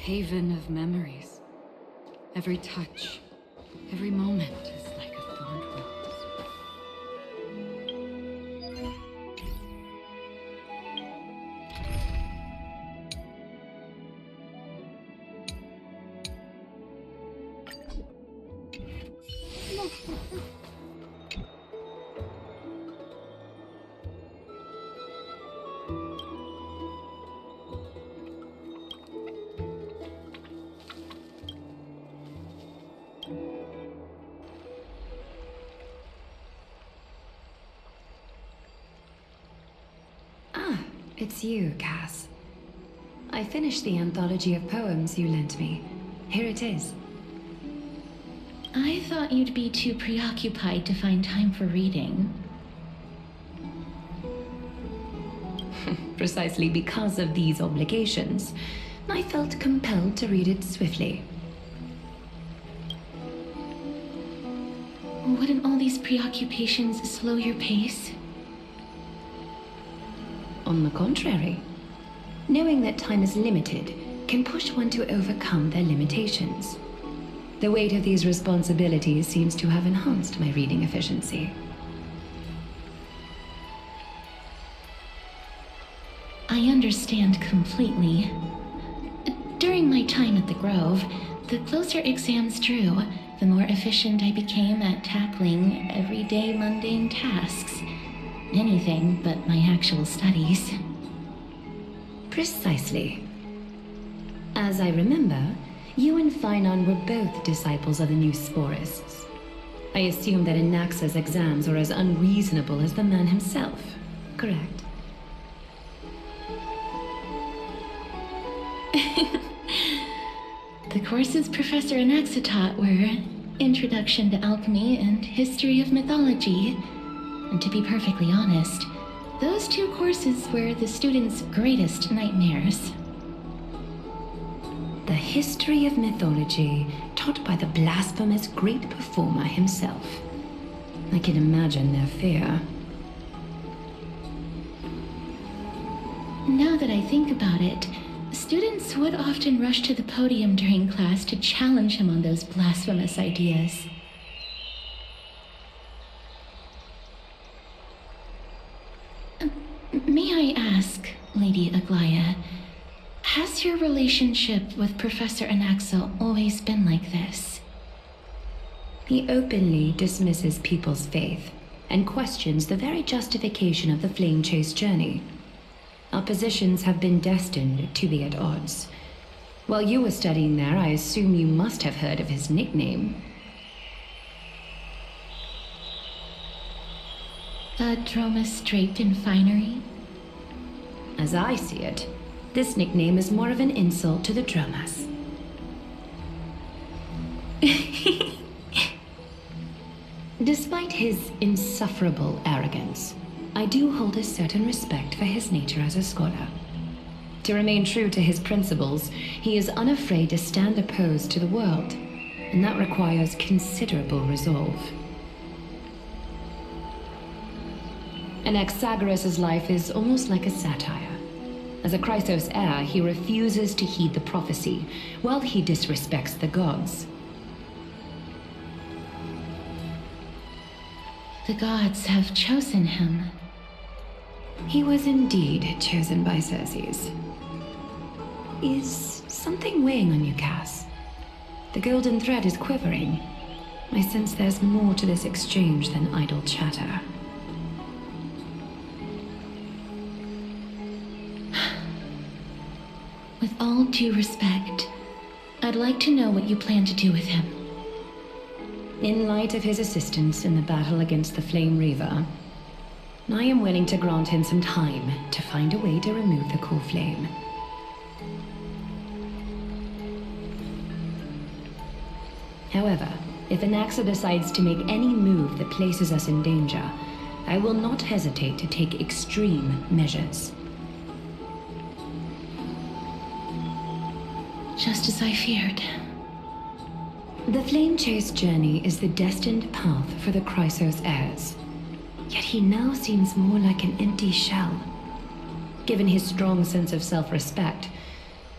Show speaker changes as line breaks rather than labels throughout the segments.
haven of memories. Every touch, every moment is like a thorned rose.
It's you, Cass. I finished the anthology of poems you lent me. Here it is.
I thought you'd be too preoccupied to find time for reading.
Precisely because of these obligations, I felt compelled to read it swiftly.
Wouldn't all these preoccupations slow your pace?
On the contrary, knowing that time is limited can push one to overcome their limitations. The weight of these responsibilities seems to have enhanced my reading efficiency.
I understand completely. During my time at the Grove, the closer exams drew, the more efficient I became at tackling everyday mundane tasks. Anything but my actual studies.
Precisely. As I remember, you and Finon were both disciples of the new Sporists. I assume that Anaxa's exams are as unreasonable as the man himself, correct?
The courses Professor Anaxa taught were Introduction to Alchemy and History of Mythology. And to be perfectly honest, those two courses were the students' greatest nightmares.
The history of mythology, taught by the blasphemous great performer himself. I can imagine their fear.
Now that I think about it, students would often rush to the podium during class to challenge him on those blasphemous ideas. May I ask, Lady Aglaya, has your relationship with Professor Anaxa always been like this?
He openly dismisses people's faith and questions the very justification of the Flame Chase journey. Our positions have been destined to be at odds. While you were studying there, I assume you must have heard of his nickname.
Dromus draped in finery?
As I see it, this nickname is more of an insult to the Dromas. Despite his insufferable arrogance, I do hold a certain respect for his nature as a scholar. To remain true to his principles, he is unafraid to stand opposed to the world, and that requires considerable resolve. Anaxagoras' life is almost like a satire. As a Chrysos heir, he refuses to heed the prophecy, while he disrespects the gods.
The gods have chosen him.
He was indeed chosen by Circes. Is something weighing on you, Cass? The golden thread is quivering. I sense there's more to this exchange than idle chatter.
With all due respect, I'd like to know what you plan to do with him.
In light of his assistance in the battle against the Flame Reaver, I am willing to grant him some time to find a way to remove the core flame. However, if Anaxa decides to make any move that places us in danger, I will not hesitate to take extreme measures.
Just as I feared.
The Flame Chase journey is the destined path for the Chrysos heirs. Yet he now seems more like an empty shell. Given his strong sense of self-respect,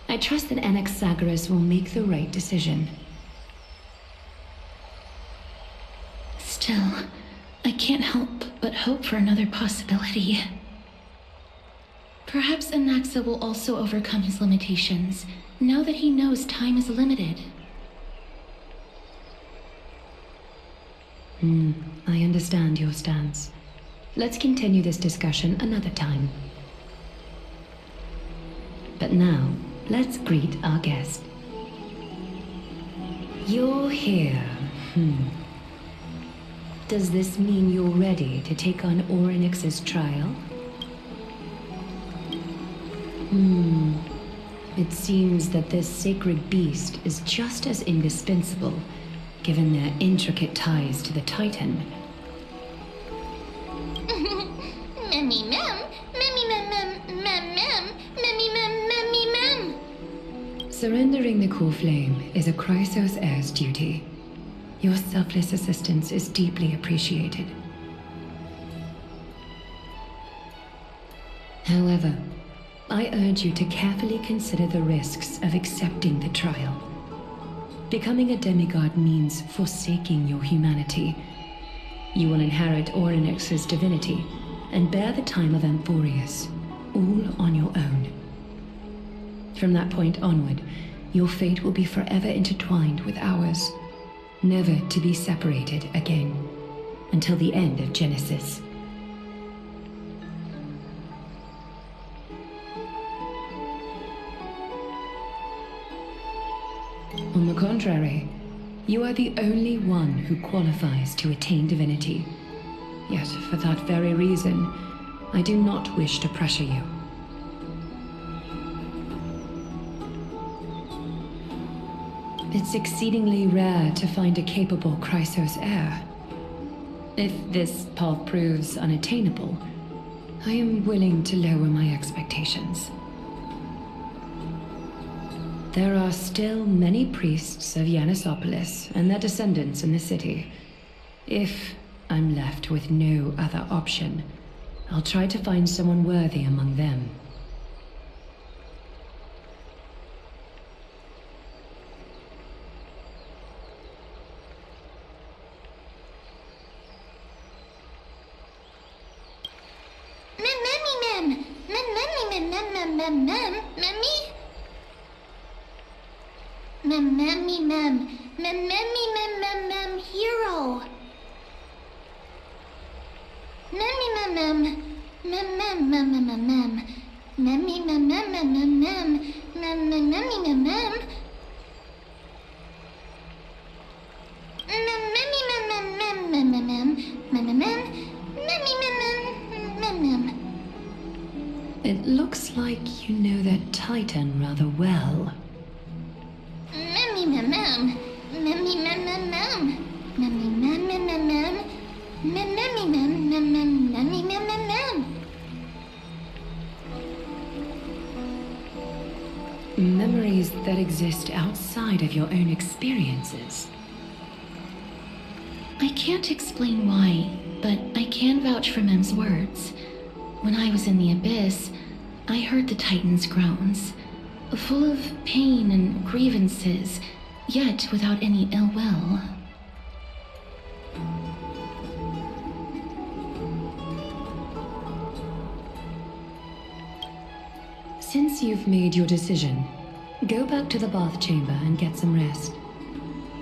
I I trust that Anaxagoras will make the right decision.
Still, I can't help but hope for another possibility. Perhaps Anaxa will also overcome his limitations, now that he knows time is limited.
I understand your stance. Let's continue this discussion another time. But now, let's greet our guest. You're here. Does this mean you're ready to take on Orynyx's trial? It seems that this sacred beast is just as indispensable, given their intricate ties to the Titan.
Memmy mem, memmy mem mem mem mem, memmy mem memmy mem.
Surrendering the core flame is a Chrysos heir's duty. Your selfless assistance is deeply appreciated. However, I urge you to carefully consider the risks of accepting the trial. Becoming a demigod means forsaking your humanity. You will inherit Orynyx's divinity and bear the time of Amphorius, all on your own. From that point onward, your fate will be forever intertwined with ours, never to be separated again, until the end of Genesis. On the contrary, you are the only one who qualifies to attain divinity. Yet, for that very reason, I do not wish to pressure you. It's exceedingly rare to find a capable Chrysos heir. If this path proves unattainable, I am willing to lower my expectations. There are still many priests of Yanissopolis and their descendants in the city. If I'm left with no other option, I'll try to find someone worthy among them.
Hero.
It looks like you know that Titan rather well. Memories that exist outside of your own experiences.
I can't explain why, but I can vouch for Mem's words. When I was in the abyss, I heard the Titan's groans, full of pain and grievances, yet without any ill will.
Since you've made your decision, go back to the bath chamber and get some rest.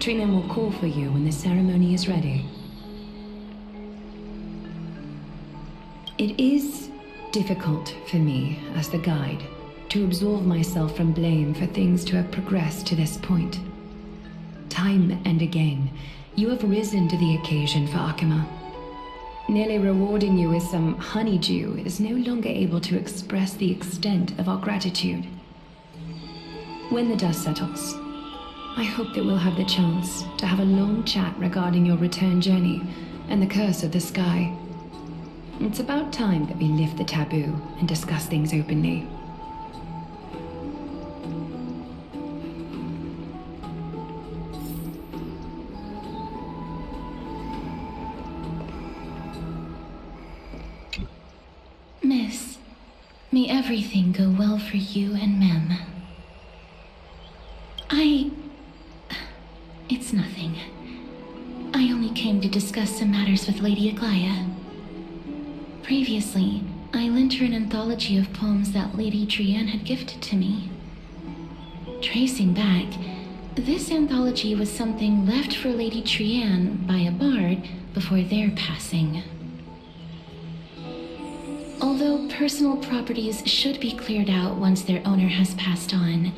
Trina will call for you when the ceremony is ready. It is difficult for me, as the guide, to absolve myself from blame for things to have progressed to this point. Time and again, you have risen to the occasion for Akima. Nearly rewarding you with some honeydew is no longer able to express the extent of our gratitude. When the dust settles, I hope that we'll have the chance to have a long chat regarding your return journey and the curse of the sky. It's about time that we lift the taboo and discuss things openly.
Miss, may everything go well for you and Mem. It's nothing. I only came to discuss some matters with Lady Aglaya. Previously, I lent her an anthology of poems that Lady Trianne had gifted to me. Tracing back, this anthology was something left for Lady Trianne by a bard before their passing. Although personal properties should be cleared out once their owner has passed on,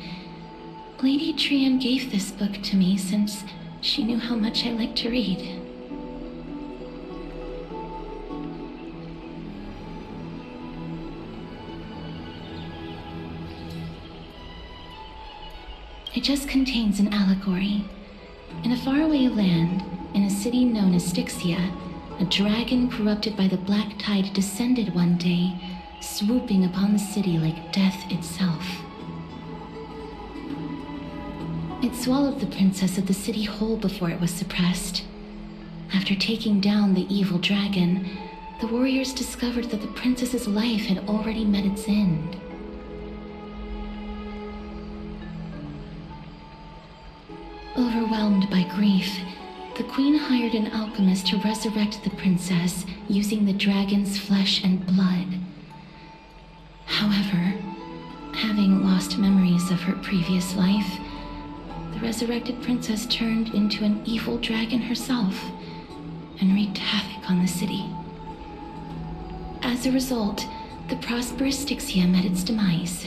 Lady Trianne gave this book to me since she knew how much I liked to read. It just contains an allegory. In a faraway land, in a city known as Styxia, a dragon corrupted by the black tide descended one day, swooping upon the city like death itself. It swallowed the princess of the city whole before it was suppressed. After taking down the evil dragon, the warriors discovered that the princess's life had already met its end. Overwhelmed by grief, the queen hired an alchemist to resurrect the princess using the dragon's flesh and blood. However, having lost memories of her previous life, the resurrected princess turned into an evil dragon herself and wreaked havoc on the city. As a result, the prosperous Styxia met its demise.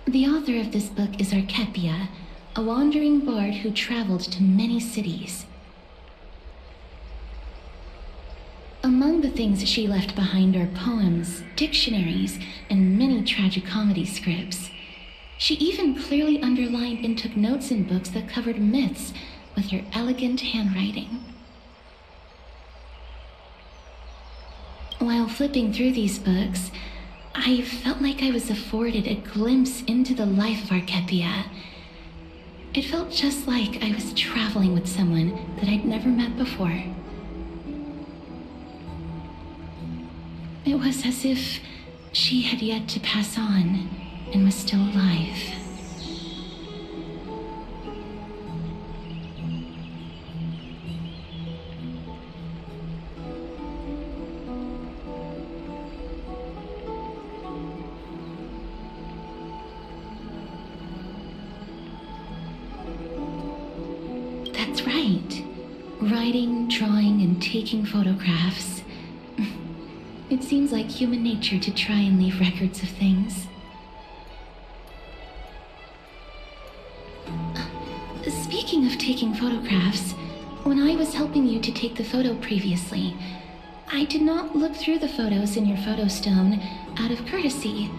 The author of this book is Archepia, a wandering bard who traveled to many cities. Among the things she left behind are poems, dictionaries, and many tragicomedy scripts. She even clearly underlined and took notes in books that covered myths with her elegant handwriting. While flipping through these books, I felt like I was afforded a glimpse into the life of Archepia. It felt just like I was traveling with someone that I'd never met before. It was as if she had yet to pass on and was still alive. That's right. Writing, drawing, and taking photographs. It seems like human nature to try and leave records of things. Speaking of taking photographs, when I was helping you to take the photo previously, I did not look through the photos in your photo stone out of courtesy.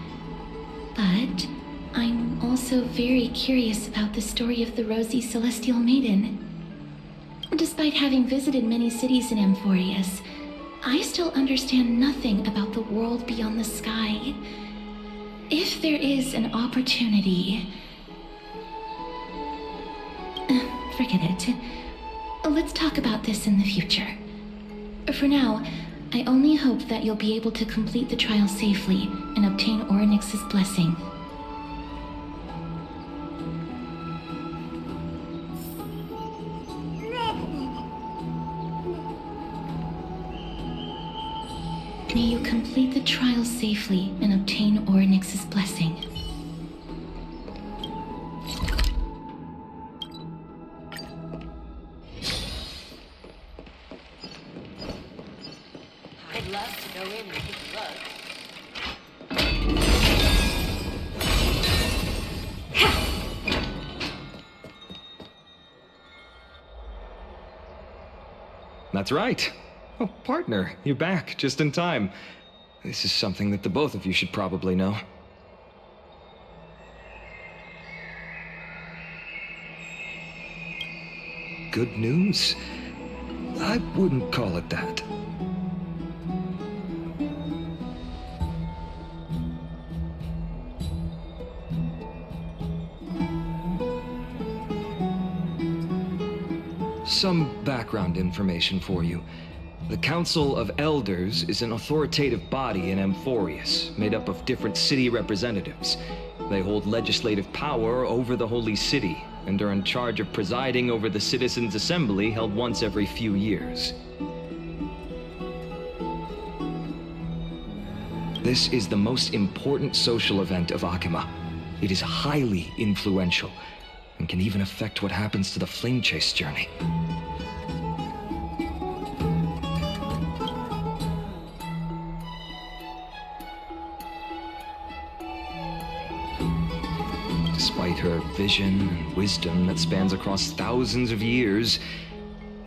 But I'm also very curious about the story of the Rosy Celestial Maiden. Despite having visited many cities in Amphorius, I still understand nothing about the world beyond the sky. If there is an opportunity... forget it. Let's talk about this in the future. For now, I only hope that you'll be able to complete the trial safely and obtain Orynyx's blessing. May you complete the trial safely and obtain Orynyx's blessing.
I'd love to go in and take a look.
That's right. Oh, partner, you're back just in time. This is something that the both of you should probably know. Good news? I wouldn't call it that. some background information for you. The Council of Elders is an authoritative body in Amphorius, made up of different city representatives. They hold legislative power over the Holy City, and are in charge of presiding over the Citizens' Assembly held once every few years. This is the most important social event of Akima. It is highly influential, and can even affect what happens to the Flame Chase journey. Despite her vision and wisdom that spans across thousands of years,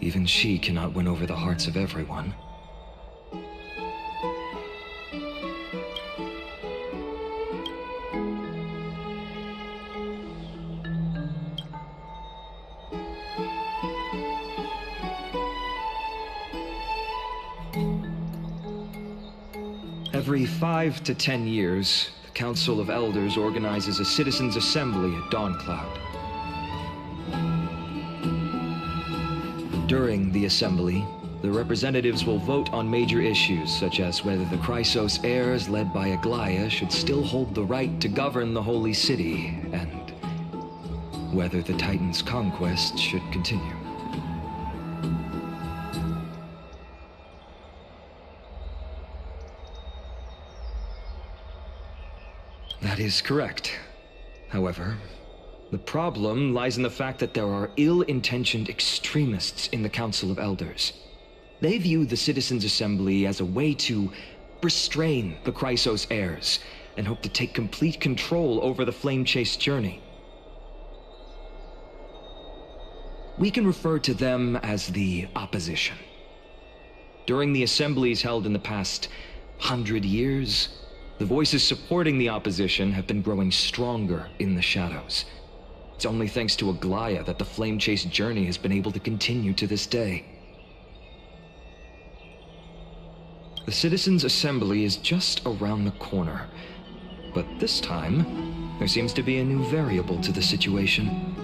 even she cannot win over the hearts of everyone. Every 5 to 10 years, the Council of Elders organizes a citizens' assembly at Dawncloud. During the assembly, the representatives will vote on major issues, such as whether the Chrysos heirs led by Aglaia should still hold the right to govern the Holy City, and whether the Titan's conquest should continue. That is correct. However, the problem lies in the fact that there are ill-intentioned extremists in the Council of Elders. They view the Citizens' Assembly as a way to restrain the Chrysos heirs, and hope to take complete control over the Flame Chase journey. We can refer to them as the opposition. During the assemblies held in the past 100 years, the voices supporting the opposition have been growing stronger in the shadows. It's only thanks to Aglaia that the Flame Chase journey has been able to continue to this day. The Citizens' Assembly is just around the corner, but this time, there seems to be a new variable to the situation.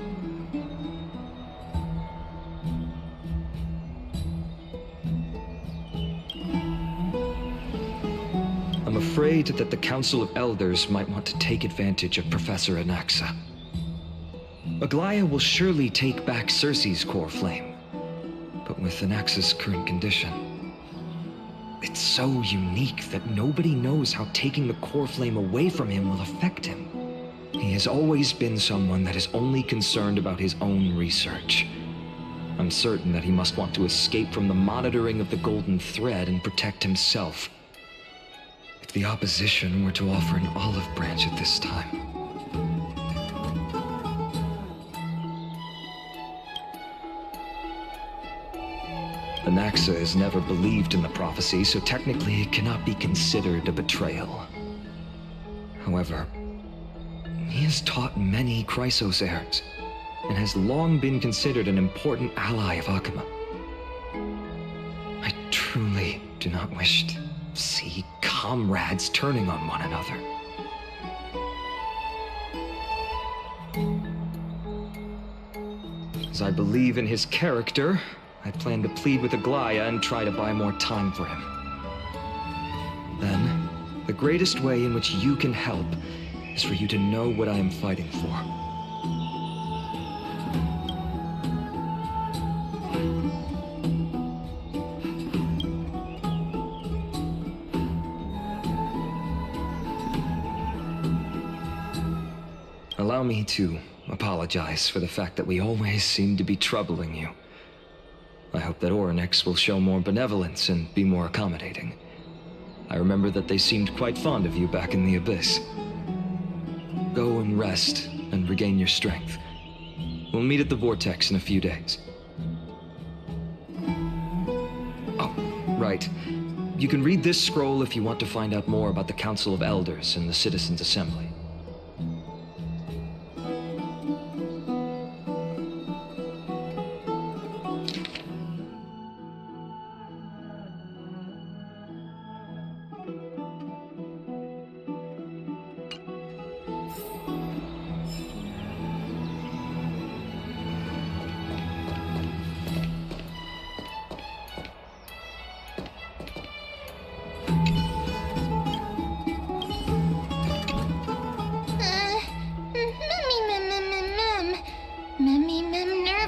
I'm afraid that the Council of Elders might want to take advantage of Professor Anaxa. Aglaia will surely take back Cersei's core flame, but with Anaxa's current condition, it's so unique that nobody knows how taking the core flame away from him will affect him. He has always been someone that is only concerned about his own research. I'm certain that he must want to escape from the monitoring of the Golden Thread and protect himself. If the opposition were to offer an olive branch at this time. Anaxa has never believed in the prophecy, so technically it cannot be considered a betrayal. However, he has taught many Chrysos heirs, and has long been considered an important ally of Akima. I truly do not wish to see comrades turning on one another. As I believe in his character, I plan to plead with Aglaia and try to buy more time for him. Then, the greatest way in which you can help is for you to know what I am fighting for. Allow me to apologize for the fact that we always seem to be troubling you. I hope that Oryx will show more benevolence and be more accommodating. I remember that they seemed quite fond of you back in the Abyss. Go and rest and regain your strength. We'll meet at the Vortex in a few days. Oh, right. You can read this scroll if you want to find out more about the Council of Elders and the Citizens' Assembly.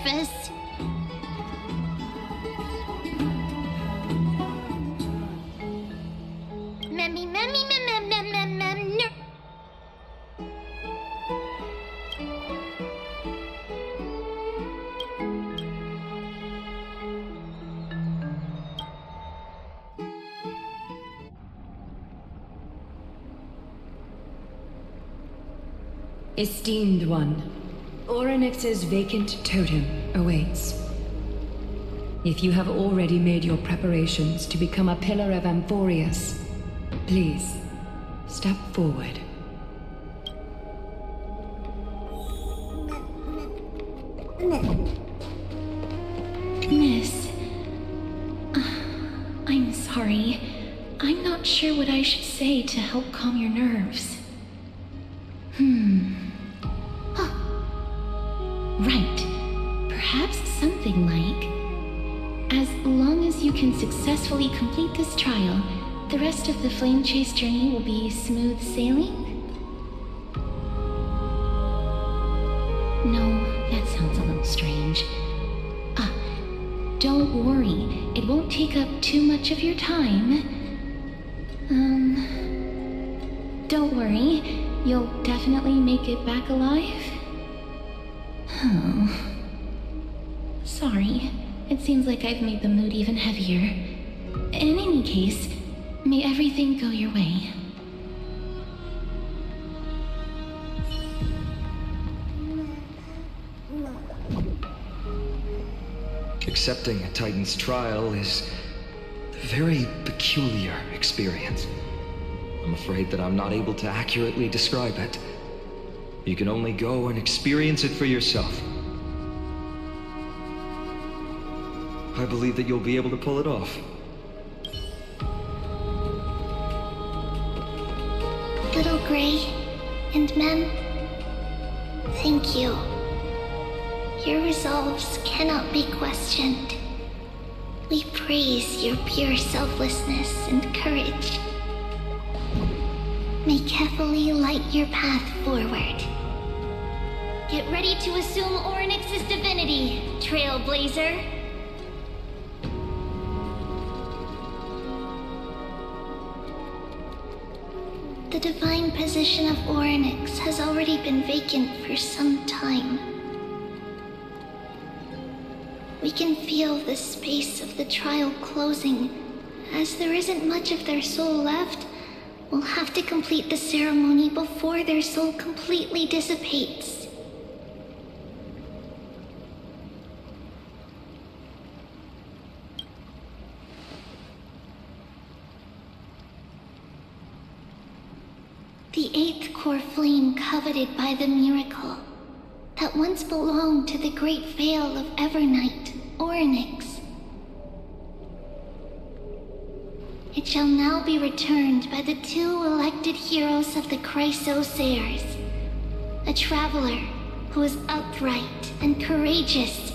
nervous.
Esteemed one, Orynyx's vacant totem awaits. If you have already made your preparations to become a pillar of Amphorius, please, step forward.
Miss, I'm sorry. I'm not sure what I should say to help calm your nerves. Right. Perhaps something like, as long as you can successfully complete this trial, the rest of the Flame Chase journey will be smooth sailing? No, that sounds a little strange. Don't worry. It won't take up too much of your time. Don't worry. You'll definitely make it back alive? Oh. Sorry. It seems like I've made the mood even heavier. In any case, may everything go your way.
Accepting a Titan's trial is a very peculiar experience. I'm afraid that I'm not able to accurately describe it. You can only go and experience it for yourself. I believe that you'll be able to pull it off.
Little Gray and Mem, thank you. Your resolves cannot be questioned. We praise your pure selflessness and courage. May Kefali light your path forward. Get ready to assume Orynyx's divinity, Trailblazer. The divine position of Orynyx has already been vacant for some time. We can feel the space of the trial closing. As there isn't much of their soul left, we'll have to complete the ceremony before their soul completely dissipates. The eighth core flame coveted by the miracle that once belonged to the great Veil of Evernight, Orynyx. It shall now be returned by the two elected heroes of the Chrysosayers, a traveler who is upright and courageous,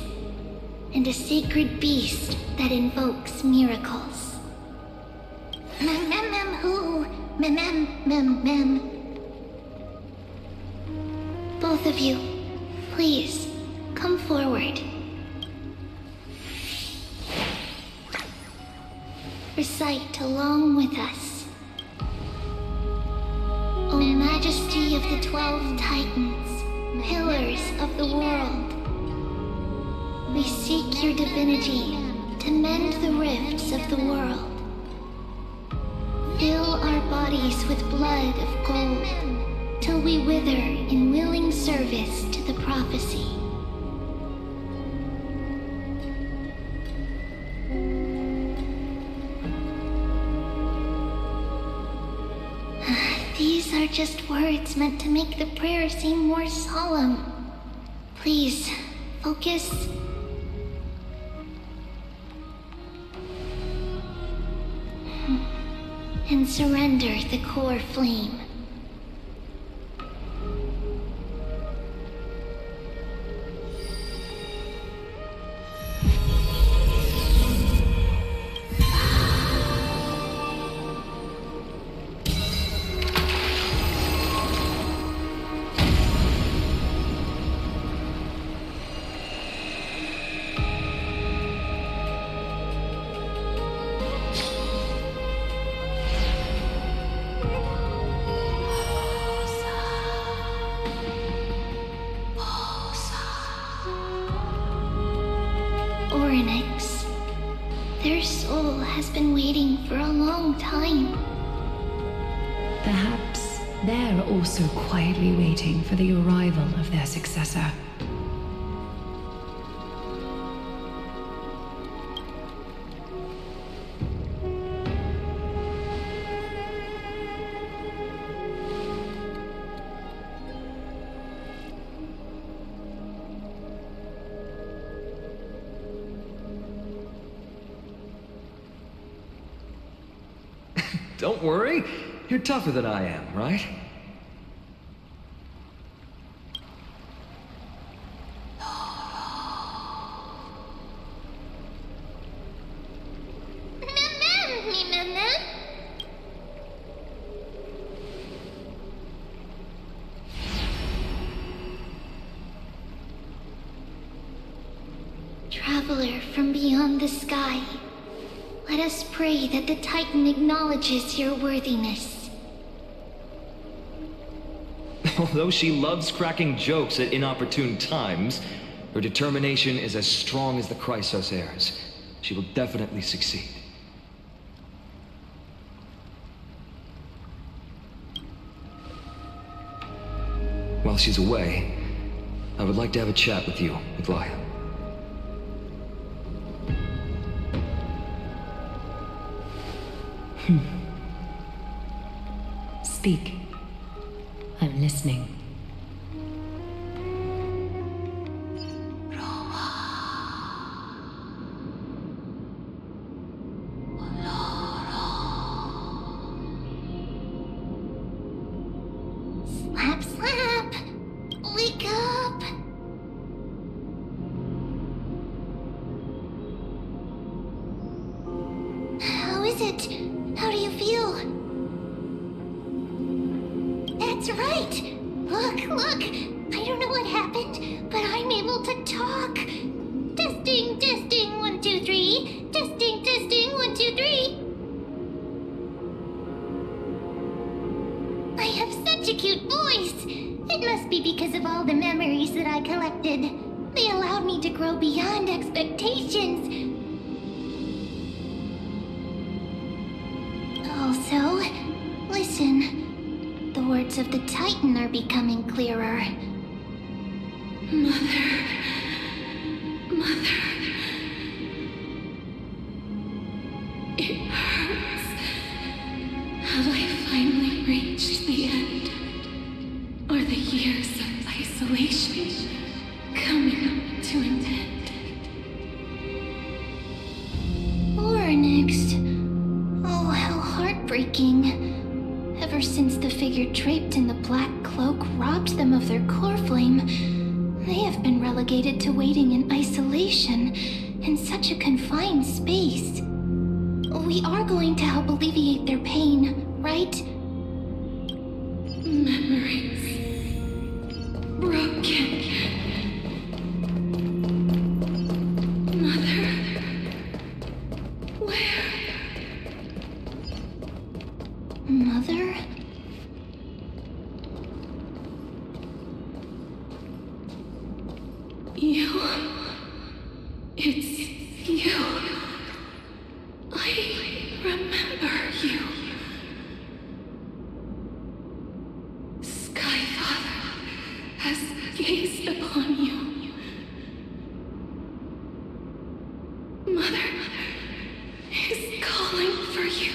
and a sacred beast that invokes miracles. Who? Both of you, please, come forward. Recite along with us. O Majesty of the 12 Titans, pillars of the world, we seek your divinity to mend the rifts of the world. Fill our bodies with blood of gold, till we wither in willing service to the prophecy. These are just words meant to make the prayer seem more solemn. Please, focus. And surrender the core flame. Orynyx. Their soul has been waiting for a long time.
Perhaps they're also quietly waiting for the arrival of their successor.
Don't worry. You're tougher than I am, right?
Traveler from beyond the sky, let us pray that the Titan acknowledges your worthiness.
Although she loves cracking jokes at inopportune times, her determination is as strong as the Chrysos heirs. She will definitely succeed. While she's away, I would like to have a chat with you, Aglaia.
Speak. I'm listening.
Slap, slap! Wake up! How is it? How do you feel? That's right! Look! I don't know what happened, but I'm able to talk! Testing, 1, 2, 3. Testing, 1, 2, 3. I have such a cute voice! It must be because of all the memories that I collected. They allowed me to grow beyond expectations. Also, listen. The words of the Titan are becoming clearer.
Mother. It hurts. Have I finally reached the end? Are the years of isolation coming to an end?
Orynyx. Oh, how heartbreaking. Ever since the figure draped in the black cloak robbed them of their core flame, they have been relegated to waiting in isolation in such a confined space. We are going to help alleviate their pain, right?
Memories. Broken. Mother. Where?
Mother?
You. It's you. I remember you. Skyfather has gazed upon you. Mother is calling for you.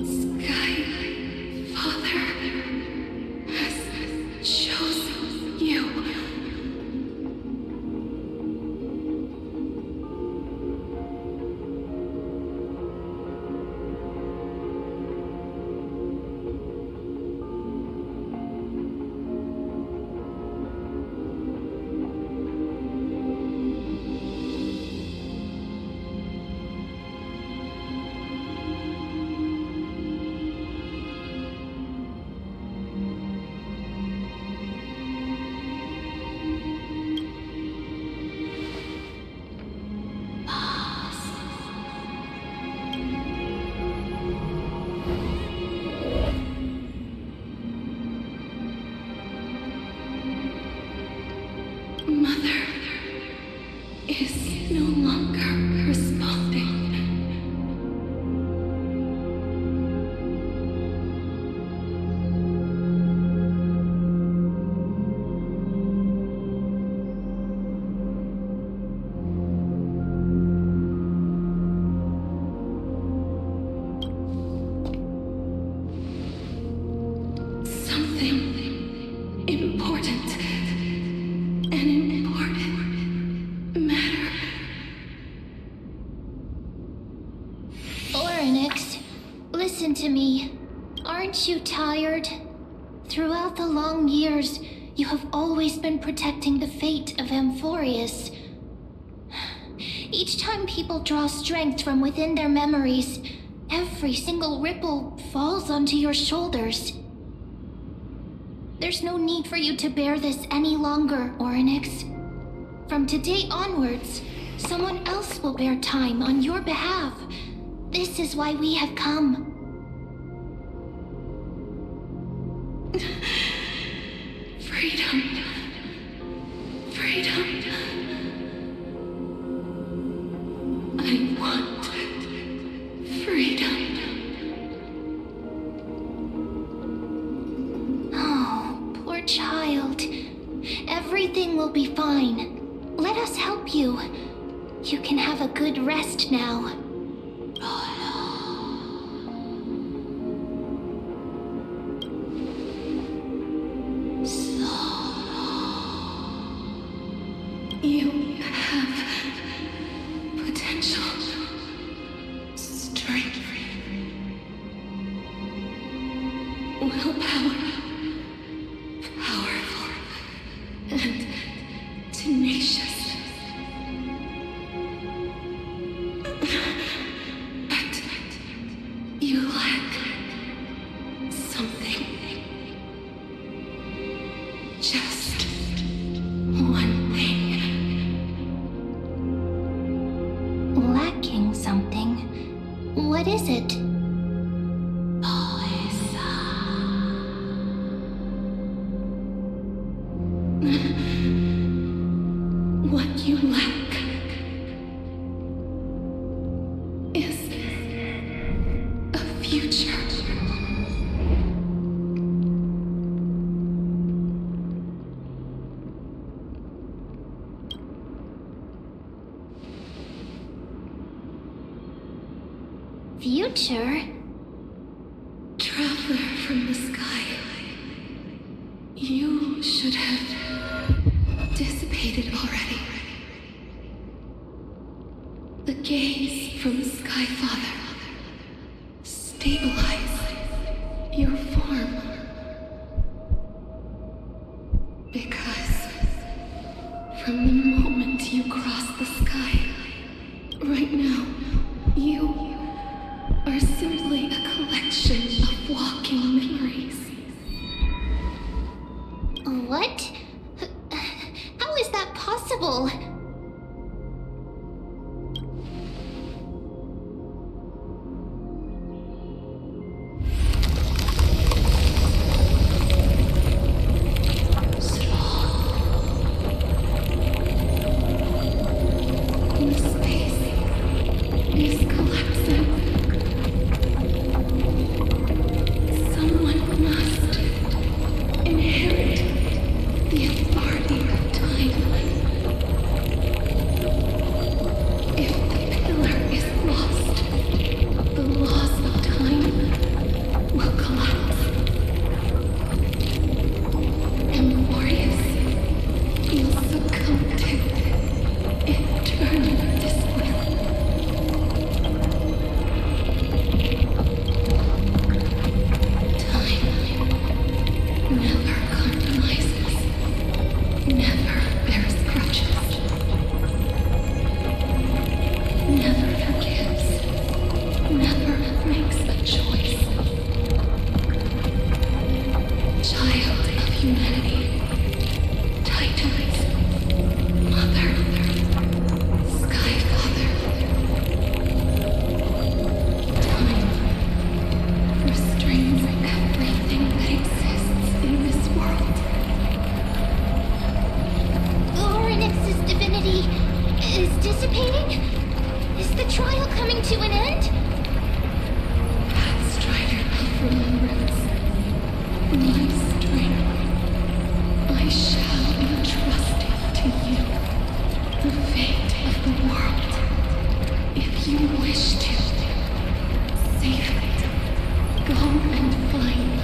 Skyfather has chosen you.
me. Aren't you tired? Throughout the long years, you have always been protecting the fate of Amphorius. Each time people draw strength from within their memories, every single ripple falls onto your shoulders. There's no need for you to bear this any longer, Orynyx. From today onwards, someone else will bear time on your behalf. This is why we have come.
Freedom. Freedom. I want freedom.
Oh, poor child. Everything will be fine. Let us help you. You can have a good rest now.
You have potential, strength, willpower, powerful, and tenacious. But you lack something. Just one thing.
Lacking something. What is it?
What you lack is a future.
Future?
Traveler from the sky, you should have dissipated already. The gaze from Sky Father stabilize your form. Because from the moment you cross the sky, right now, you are simply a collection of walking memories.
What? How is that possible?
The space is collapsing. Someone must inherit the authority of time. If the pillar is lost, the laws of time will collapse. Amphorius, you'll succumb to eternal disgrace. Time never compromises, never bears grudges, never forgives, never makes a choice. Child of humanity, Titans, Mother, Sky Father. Time restrains everything that exists in this world.
Orynyx's divinity is dissipating? Is the trial coming to an end?
Strider of remembrance, my strength, I shall entrust it to you. The fate of the world, if you wish to save it, go and find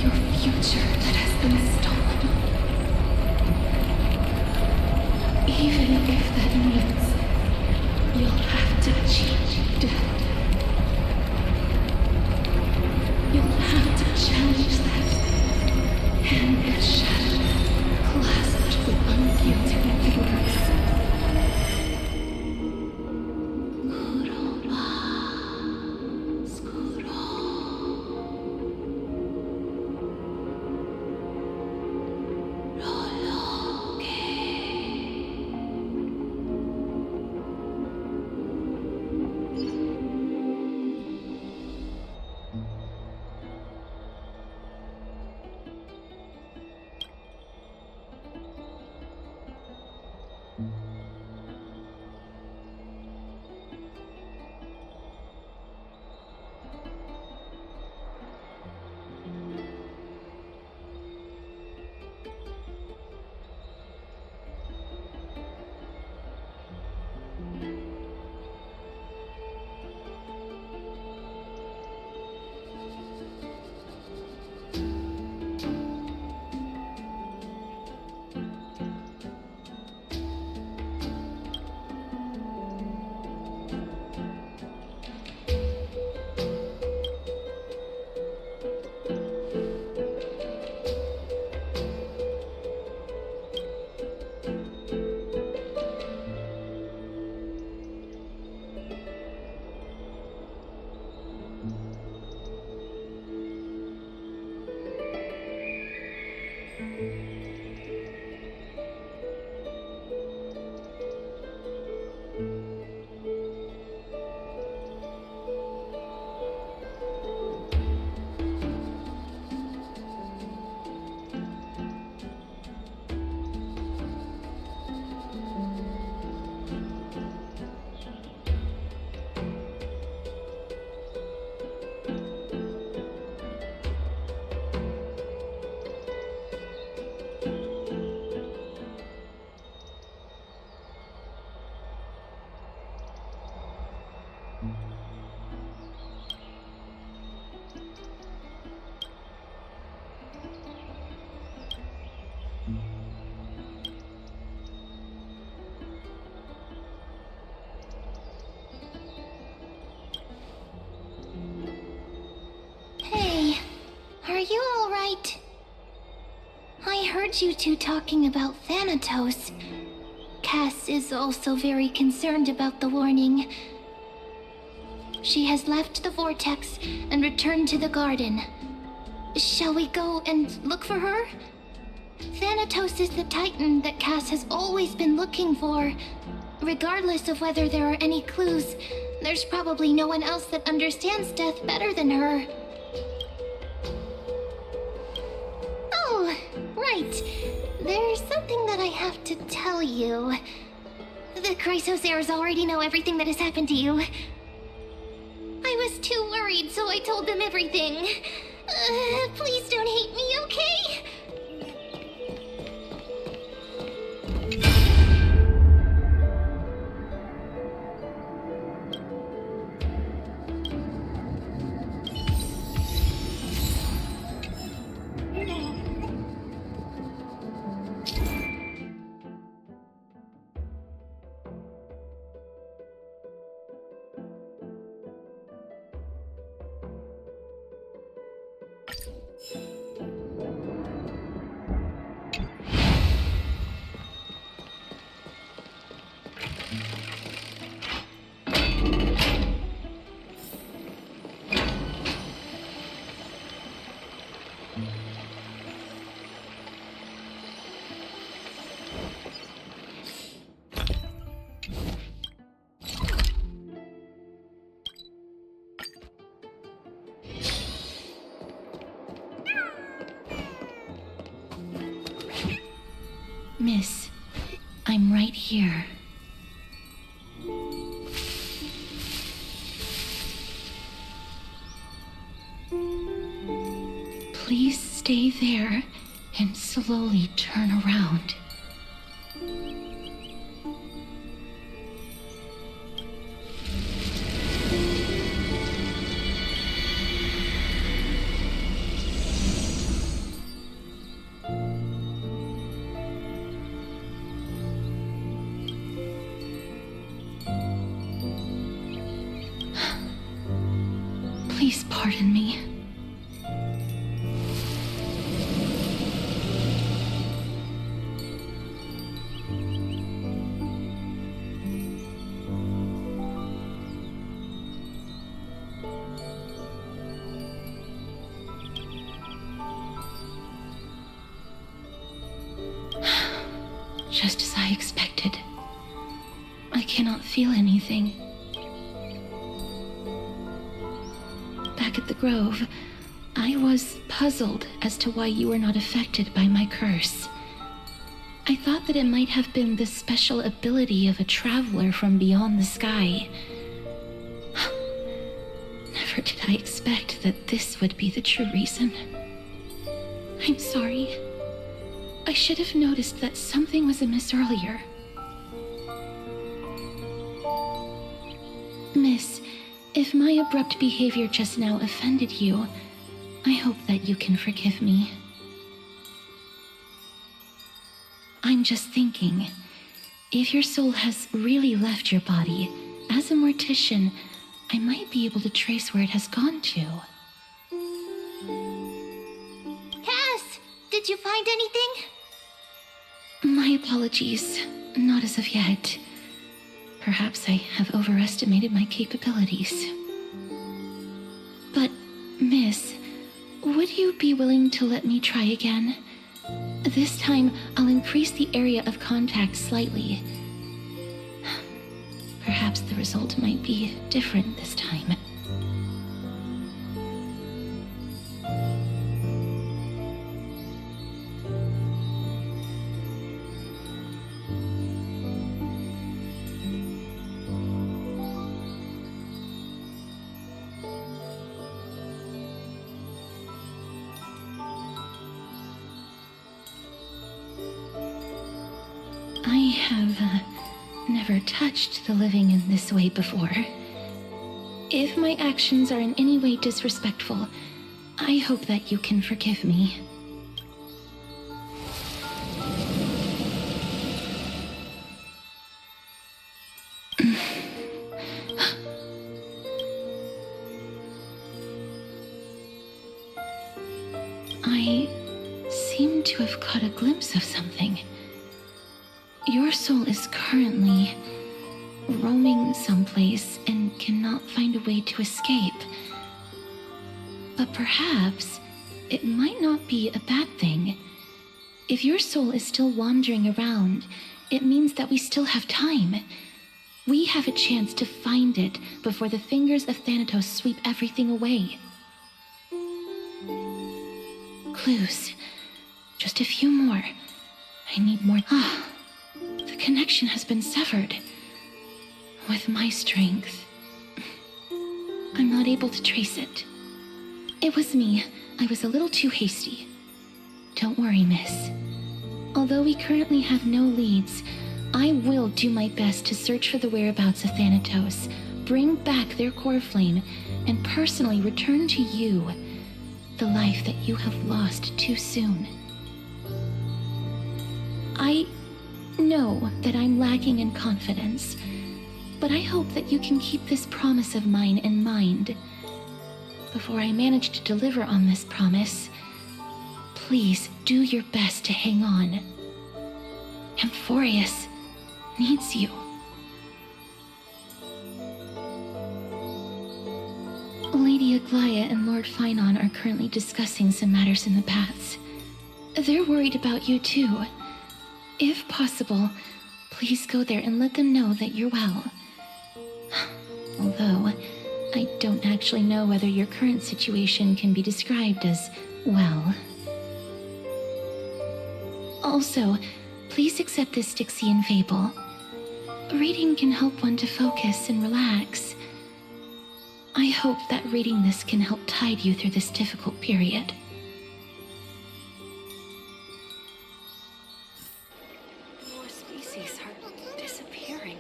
your future that has been stolen. Even if that means you'll have to cheat death.
You'll have to challenge that. Hand it shut, clasped with unyielding fingers. Hey, are you all right? I heard you two talking about Thanatos. Cass is also very concerned about the warning. She has left the vortex and returned to the garden. Shall we go and look for her? Thanatos is the Titan that Cass has always been looking for. Regardless of whether there are any clues, there's probably no one else that understands death better than her. Oh, right. There's something that I have to tell you. The Chrysosaurs already know everything that has happened to you. I was too worried, so I told them everything. Please don't hate me, okay? Miss, I'm right here. Please stay there and slowly turn around. Please pardon me. Just as I expected. I cannot feel anything. Back at the Grove, I was puzzled as to why you were not affected by my curse. I thought that it might have been the special ability of a traveler from beyond the sky. Never did I expect that this would be the true reason. I'm sorry. I should have noticed that something was amiss earlier. Miss, if my abrupt behavior just now offended you, I hope that you can forgive me. I'm just thinking, if your soul has really left your body, as a mortician, I might be able to trace where it has gone to.
Cass, did you find anything?
My apologies, not as of yet. Perhaps I have overestimated my capabilities. But, Miss, would you be willing to let me try again? This time, I'll increase the area of contact slightly. Perhaps the result might be different this time. I have never touched the living in this way before. If my actions are in any way disrespectful, I hope that you can forgive me. I seem to have caught a glimpse of something. Your soul is currently roaming someplace and cannot find a way to escape. But perhaps it might not be a bad thing. If your soul is still wandering around, it means that we still have time. We have a chance to find it before the fingers of Thanatos sweep everything away. Clues. Just a few more. I need more. The connection has been severed. With my strength, I'm not able to trace it. It was me. I was a little too hasty. Don't worry, miss. Although we currently have no leads, I will do my best to search for the whereabouts of Thanatos, bring back their core flame, and personally return to you the life that you have lost too soon. I know that I'm lacking in confidence, but I hope that you can keep this promise of mine in mind. Before I manage to deliver on this promise, please do your best to hang on. Amphorius needs you. Lady Aglaia and Lord Finon are currently discussing some matters in the paths. They're worried about you too. If possible, please go there and let them know that you're well. Although, I don't actually know whether your current situation can be described as well. Also, please accept this Styxian fable. Reading can help one to focus and relax. I hope that reading this can help tide you through this difficult period.
More species are disappearing.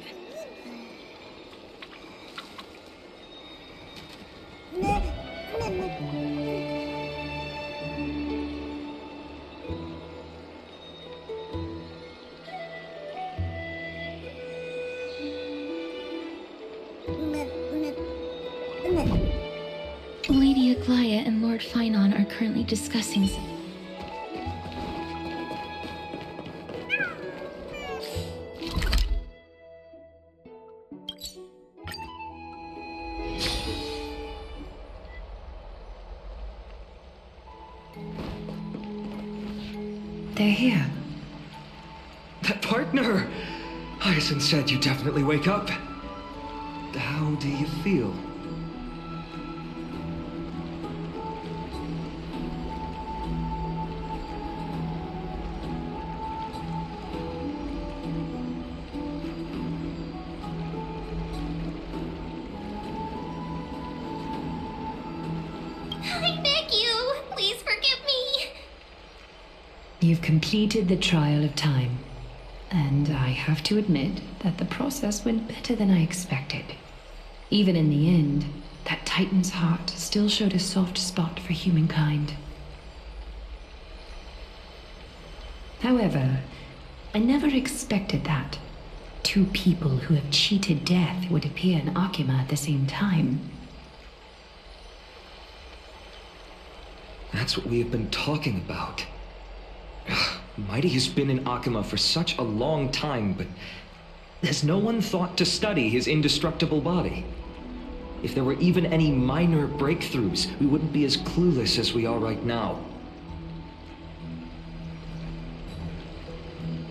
Lady Aglaia and Lord Finon are currently discussing
They're here.
Partner! Hyacinth said you definitely wake up. How do you feel?
I beg you, please forgive me.
You've completed the trial of time, and I have to admit that the process went better than I expected. Even in the end, that Titan's heart still showed a soft spot for humankind. However, I never expected that two people who have cheated death would appear in Akima at the same time.
That's what we have been talking about. Mighty has been in Akima for such a long time, but has no one thought to study his indestructible body? If there were even any minor breakthroughs, we wouldn't be as clueless as we are right now.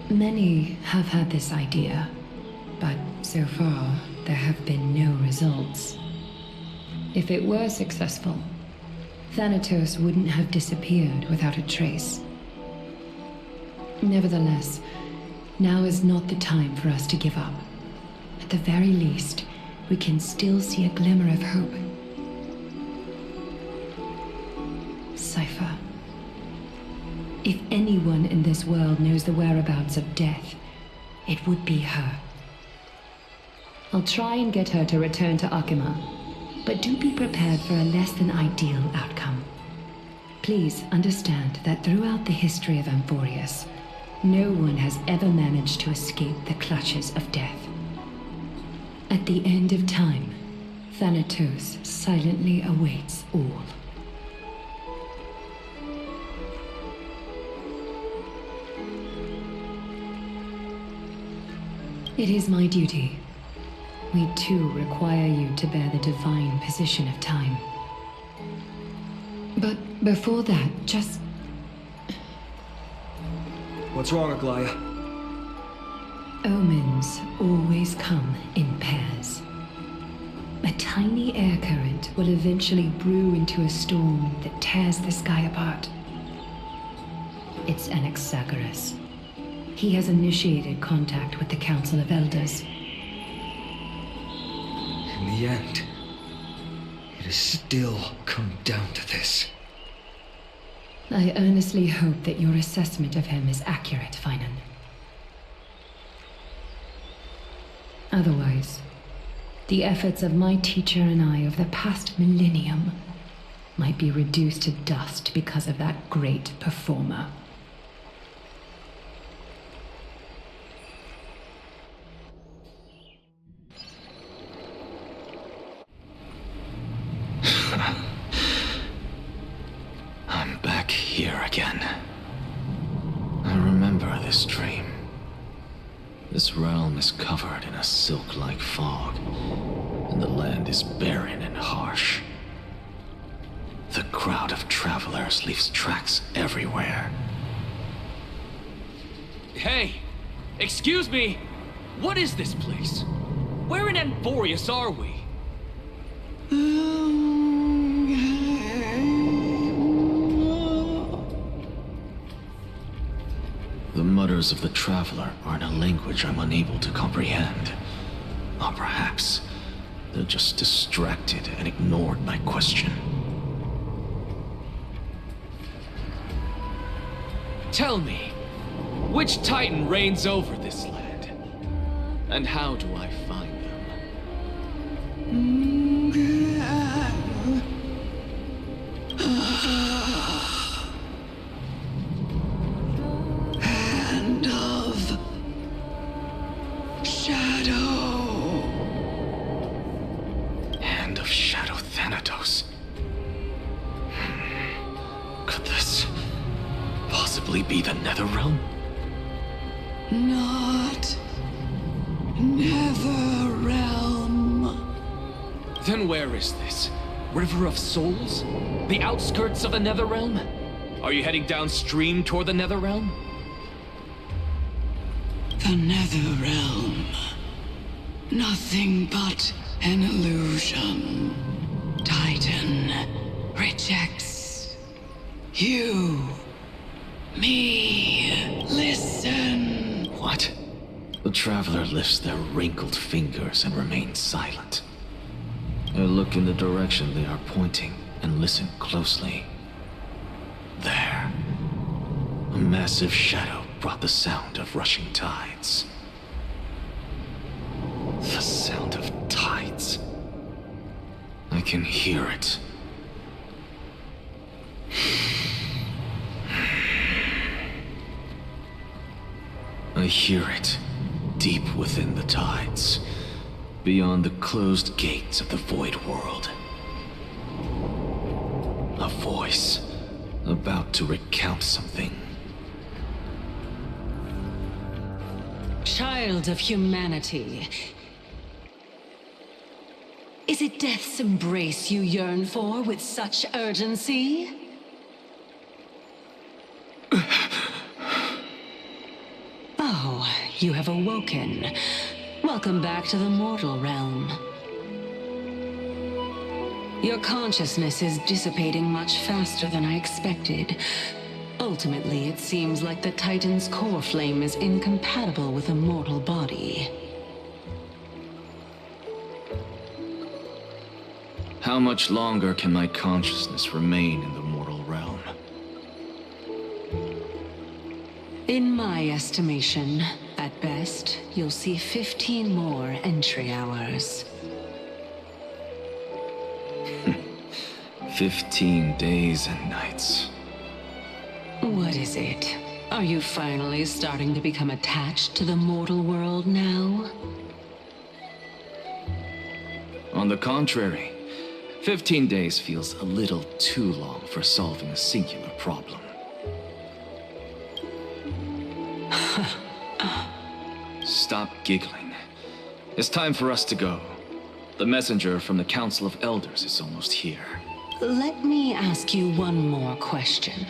Many have had this idea, but so far there have been no results. If it were successful, Thanatos wouldn't have disappeared without a trace. Nevertheless, now is not the time for us to give up. At the very least, we can still see a glimmer of hope. Cypher. If anyone in this world knows the whereabouts of death, it would be her. I'll try and get her to return to Akima, but do be prepared for a less than ideal outcome. Please understand that throughout the history of Amphorius, no one has ever managed to escape the clutches of death. At the end of time, Thanatos silently awaits all. It is my duty. We too require you to bear the divine position of time. But before that, just...
What's wrong, Aglaya?
Omens always come in pairs. A tiny air current will eventually brew into a storm that tears the sky apart. It's Anaxagoras. He has initiated contact with the Council of Elders.
In the end, it has still come down to this.
I earnestly hope that your assessment of him is accurate, Finan. Otherwise, the efforts of my teacher and I of the past millennium might be reduced to dust because of that great performer.
I'm back here again. I remember this dream. This realm is covered in a silk-like fog, and the land is barren and harsh. The crowd of travelers leaves tracks everywhere.
Hey! Excuse me! What is this place? Where in Amphorius are we?
The mutters of the traveler are in a language I'm unable to comprehend. Or perhaps they're just distracted and ignored my question.
Tell me, which Titan reigns over this land? And how do I find them?
Hand of Shadow. Hand of Shadow Thanatos. Could this possibly be the Netherrealm? Not Netherrealm.
Then where is this? River of Souls? The outskirts of the Netherrealm? Are you heading downstream toward the Netherrealm?
The Nether Realm. Nothing but an illusion. Titan rejects you. Me. Listen.
What? The traveler lifts their wrinkled fingers and remains silent. I look in the direction they are pointing and listen closely. There. A massive shadow brought the sound of rushing tides. The sound of tides. I can hear it. I hear it, deep within the tides, beyond the closed gates of the Void World. A voice, about to recount something.
Child of humanity, is it death's embrace you yearn for with such urgency? Oh, you have awoken. Welcome back to the mortal realm. Your consciousness is dissipating much faster than I expected. Ultimately, it seems like the Titan's core flame is incompatible with a mortal body.
How much longer can my consciousness remain in the mortal realm?
In my estimation, at best, you'll see 15 more entry hours.
15 days and nights.
What is it? Are you finally starting to become attached to the mortal world now?
On the contrary, 15 days feels a little too long for solving a singular problem. Stop giggling. It's time for us to go. The messenger from the Council of Elders is almost here.
Let me ask you one more question.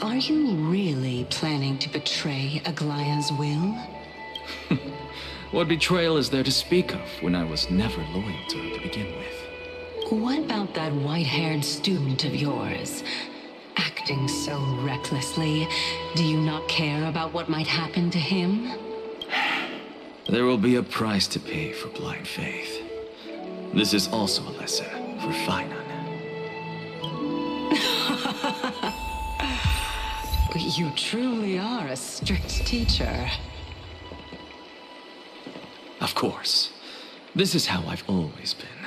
Are you really planning to betray Aglaya's will?
What betrayal is there to speak of when I was never loyal to her to begin with?
What about that white-haired student of yours? Acting so recklessly, do you not care about what might happen to him?
There will be a price to pay for blind faith. This is also a lesson for Finan.
You truly are a strict teacher.
Of course. This is how I've always been.